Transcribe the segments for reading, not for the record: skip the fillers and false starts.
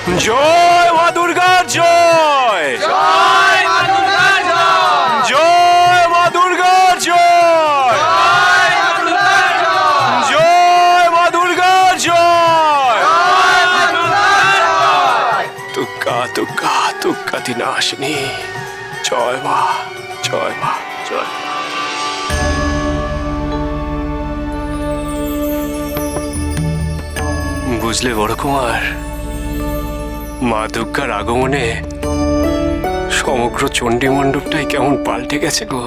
জয় মা দুর্গার জয়, জয় মা দুর্গার জয়, জয় মা দুর্গার জয়, জয় মা দুর্গার জয়, জয় মা দুর্গার জয়। জয় মা দুর্গার জয়। দুর্গা দুর্গা দুর্গা দিনাশিনী, জয় মা, জয় মা, জয়। বুঝলে বড় কুমার, মা দুর্গার আগমনে সমগ্র চণ্ডী মণ্ডপটাই কেমন পাল্টে গেছে গো।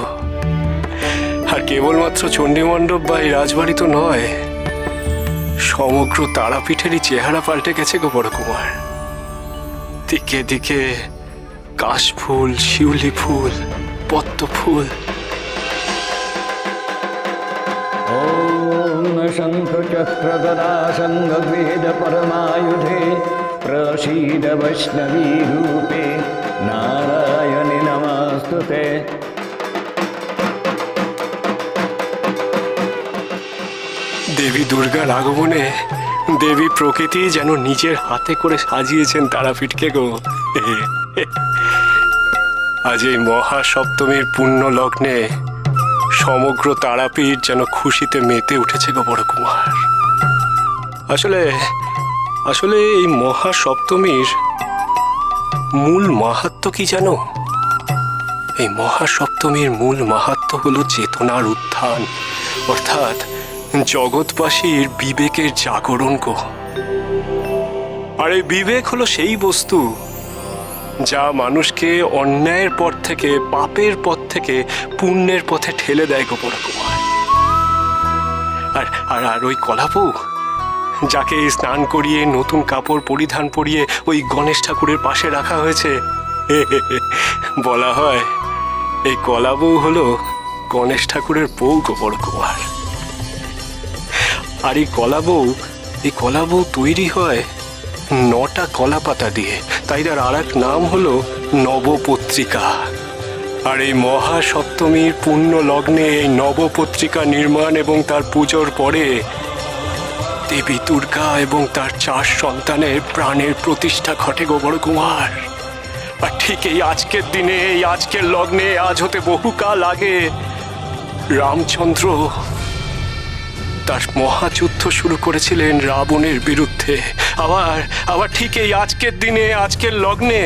আর কেবলমাত্র চণ্ডী মণ্ডপ বা এই রাজবাড়ি তো নয়, সমগ্র তারাপীঠেরই চেহারা পাল্টে গেছে গো বড় কুমার। দিকে দিকে কাশফুল, শিউলি ফুল, পদ্ম ফুল। ॐ शङ्खचक्रगदा सङ्गवेद परमायुधे प्रसीद वैष्णवी रूपे नारायणि नमस्तुते। দেবী দুর্গার আগমনে দেবী প্রকৃতি যেন নিজের হাতে করে সাজিয়েছেন তারাপীঠকে গো। আজ এই মহাসপ্তমীর পুণ্য লগ্নে সমগ্র তারাপীঠ যেন খুশিতে মেতে উঠেছে গো বড় কুমার। আসলে আসলে এই মহাসপ্তমীর মূল মাহাত্ম্য কি জানো? এই মহাসপ্তমীর মূল মাহাত্ম্য হলো চেতনার উত্থান, অর্থাৎ জগৎবাসীর বিবেকের জাগরণ গো। আর এই বিবেক হলো সেই বস্তু যা মানুষকে অন্যায়ের পথ থেকে, পাপের পথ থেকে পুণ্যের পথে ঠেলে দেয় গো বড় কুমার। আর আর আর ওই কলাবউ, যাকে স্নান করিয়ে নতুন কাপড় পরিধান করিয়ে ওই গণেশ ঠাকুরের পাশে রাখা হয়েছে, বলা হয় এই কলাবউ হলো গণেশ ঠাকুরের বউ গো বড় কুমার। আর এই কলাবউ তৈরি হয় 9টা কলা পাতা দিয়ে, তাই তার আর এক নাম হলো নবপত্রিকা। আর এই মহাসপ্তমীর পুণ্য লগ্নে এই নবপত্রিকা নির্মাণ এবং তার পুজোর পরে দেবী দুর্গা এবং তার 4 সন্তানের প্রাণের প্রতিষ্ঠা ঘটে গো বড় কুমার। আর ঠিক এই আজকের দিনে, এই আজকের লগ্নে, আজ হতে বহুকাল আগে রামচন্দ্র তার মহাযুদ্ধ শুরু করেছিলেন রাবণের বিরুদ্ধে। আবার ঠিক এই আজকের দিনে, আজকের লগ্নে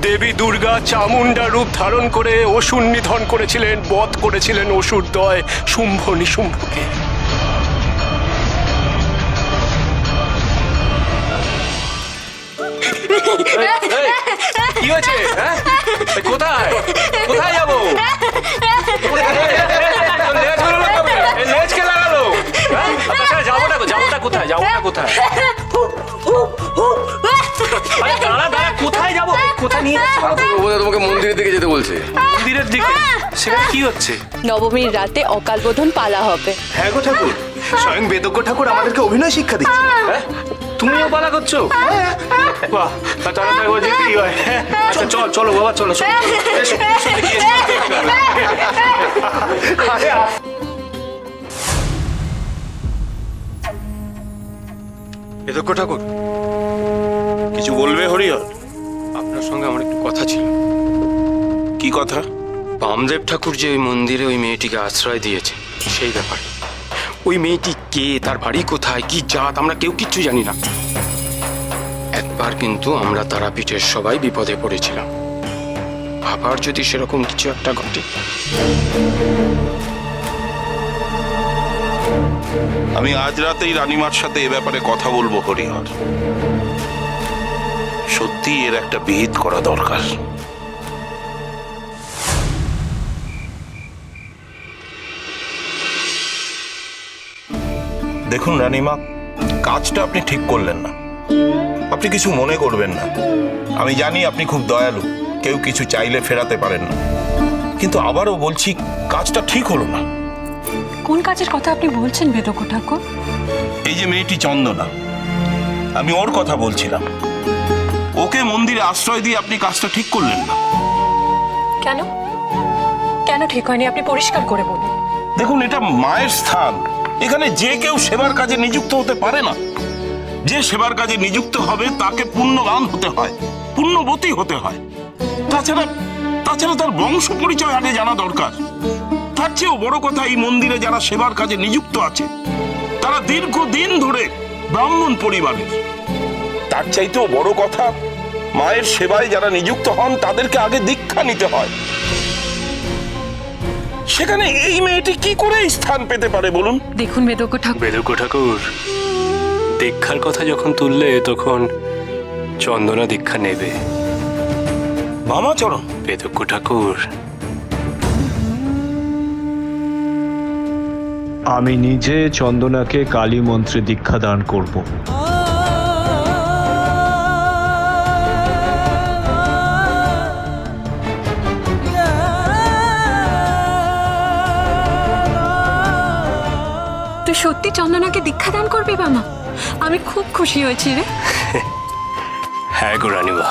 দেবী দুর্গা চামুণ্ডা রূপ ধারণ করে অসুর নিধন করেছিলেন, বধ করেছিলেন অসুরদ্বয় শুম্ভ নিশুম্ভকে। কি হয়েছে? কোথায় কোথায় যাবো? লেজকে লাগালো। যাবোটা কোথায়? যাবোটা কোথায়? আরে দাঁড়া দাঁড়া, কোথায় যাবো? কোথায় নিয়ে যাচ্ছ? তোমাকে মন্দিরের দিকে যেতে বলছে। মন্দিরের দিকে? সেখানে কি হচ্ছে? নবমীর রাতে অকাল বোধন পালা হবে। হ্যাঁ গো ঠাকুর, স্বয়ং বেদজ্ঞ ঠাকুর আমাদেরকে অভিনয় শিক্ষা দিচ্ছে। তুমিও পালা করছো? বাহ, তাড়াতাড়ি করে যেতেই হয়। আচ্ছা চলো বাবা, চলো চলো। এসো, এসো, দেখি, এসো। বেদজ্ঞ ঠাকুর, কিছু বলবে হরিহর? আপনার সঙ্গে আমার একটু কথা ছিল। কি কথা? বামদেব ঠাকুর যে ওই মন্দিরে ওই মেয়েটিকে আশ্রয় দিয়েছে, সেই ব্যাপারে। ওই মেয়েটি কে, তার বাড়ি কোথায়, কি জাত, আমরা কেউ কিচ্ছু জানি না। একবার কিন্তু আমরা তারাপীঠের সবাই বিপদে পড়েছিলাম। আবার যদি সেরকম কিছু একটা ঘটে। আমি আজ রাতেই রানীমার সাথে এ ব্যাপারে কথা বলবো হরিহর। সত্যি এর একটা বিহিত করা দরকার। দেখুন রানীমা, কাজটা আপনি ঠিক করলেন না। আপনি কিছু মনে করবেন না। আমি জানি আপনি খুব দয়ালু, কেউ কিছু চাইলে ফেরাতে পারেন না। কিন্তু আবারও বলছি, কাজটা ঠিক হলো না। কোন কাজের কথা আপনি বলছেন বেদজ্ঞ ঠাকুর? এই যে মেয়েটি চন্দনা, আমি ওর কথা বলছিলাম। ওকে মন্দিরে আশ্রয় দিয়ে আপনি কাজটা ঠিক করলেন না। কেন কেন ঠিক হয়নি আপনি পরিষ্কার করে বলুন। দেখুন, এটা মায়ের স্থান। এখানে যে কেউ সেবার কাজে নিযুক্ত হতে পারে না। যে সেবার কাজে নিযুক্ত হবে তাকে পুণ্যবান হতে হয়, পুণ্যবতী হতে হয়। তাছাড়া তাছাড়া তার বংশ পরিচয় আগে জানা দরকার। তার চেয়েও বড় কথা, এই মন্দিরে যারা সেবার কাজে নিযুক্ত আছে তারা দীর্ঘদিন ধরে ব্রাহ্মণ পরিবারের। তার চাইতেও বড় কথা, মায়ের সেবায় যারা নিযুক্ত হন তাদেরকে আগে দীক্ষা নিতে হয়। সেখানে এই মেয়েটি কি করে স্থান পেতে পারে বলুন? দেখুন বেদজ্ঞ ঠাকুর, বেদজ্ঞ ঠাকুর, দীক্ষার কথা যখন তুললে তখন চন্দনা দীক্ষা নেবে। বামাচরণ, বেদজ্ঞ ঠাকুর, আমি নিজে চন্দনাকে কালী মন্ত্রে দীক্ষা দান করব। তুই সত্যি চন্দনাকে দীক্ষা দান করবি বামা? আমি খুব খুশি হয়েছি রে। হ্যাঁ গো রানীমা,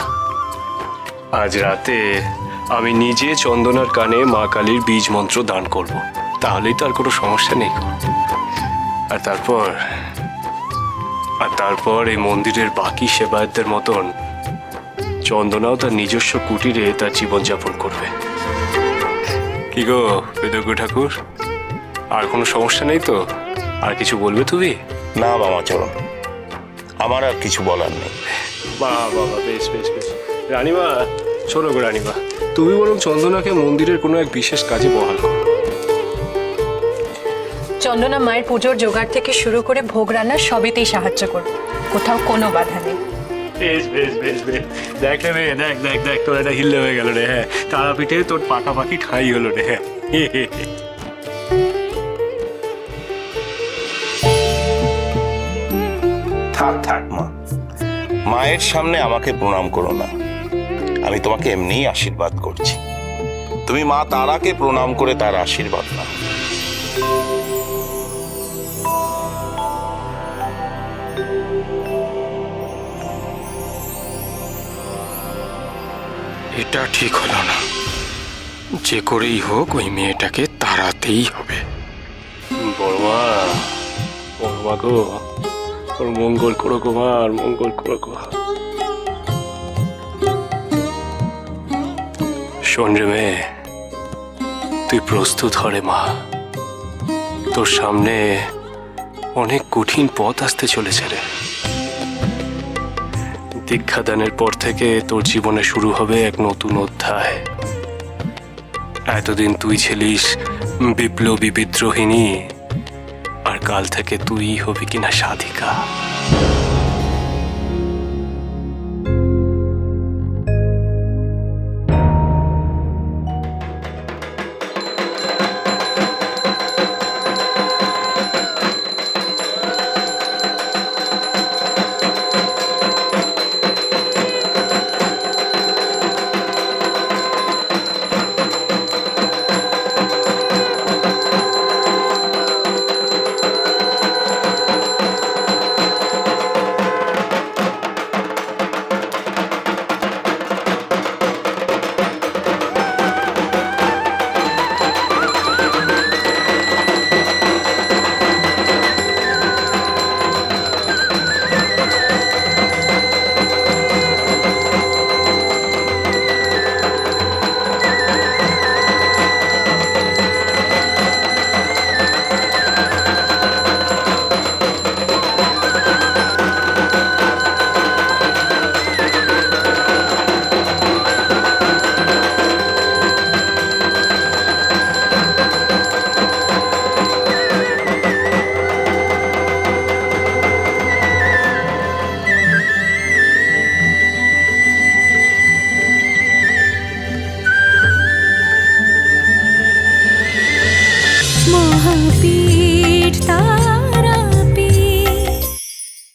আজ রাতে আমি নিজে চন্দনার কানে মা কালীর বীজ মন্ত্র দান করব। তাহলেই তো আর কোনো সমস্যা নেই গো। আর তারপর এই মন্দিরের বাকি সেবায়তদের মতন চন্দনাও তার নিজস্ব কুটিরে তার জীবনযাপন করবে। কি গো বেদজ্ঞ ঠাকুর, আর কোনো সমস্যা নেই তো? আর কিছু বলবে তুমি? না বামাচরণ, আমার আর কিছু বলার নেই। বাহ বাবা, বেশ বেশ বেশ। রানীমা, শোনো গো রানীমা, তুমি বরং চন্দনাকে মন্দিরের কোনো এক বিশেষ কাজে বহাল করো। চন্দনা মায়ের পুজোর জোগাড় থেকে শুরু করে ভোগ রান্নার সবেতেই সাহায্য করবে, কোথাও কোনো বাধা নেই। বেশ বেশ বেশ বেশ। দেখ রে মেয়ে, দেখ দেখ দেখ, তোর একটা হিল্লে হয়ে গেল রে। হ্যাঁ, তারাপীঠে তোর পাকাপাকি ঠাঁই হলো রে। হ্যাঁ, থাক থাক মা, মায়ের সামনে আমাকে প্রণাম করো না। আমি তোমাকে এমনিই আশীর্বাদ করছি। তুমি মা তারাকে প্রণাম করে তার আশীর্বাদ নাও। এটা ঠিক হলো না। যে করেই হোক ওই মেয়েটাকে তাড়াতেই হবে। বড়মা, বড়মা গো, ওর মঙ্গল করো গো মা, আর মঙ্গল করো গো। শোন রে মেয়ে, তুই প্রস্তুত হরে মা। তোর সামনে অনেক কঠিন পথ আসতে চলেছে রে। দীক্ষাদানের পর থেকে তোর জীবনে শুরু হবে এক নতুন অধ্যায়। এতদিন তুই ছিলিস বিপ্লবী বিদ্রোহিনী, আর কাল থেকে তুই হবি কিনা সাধিকা।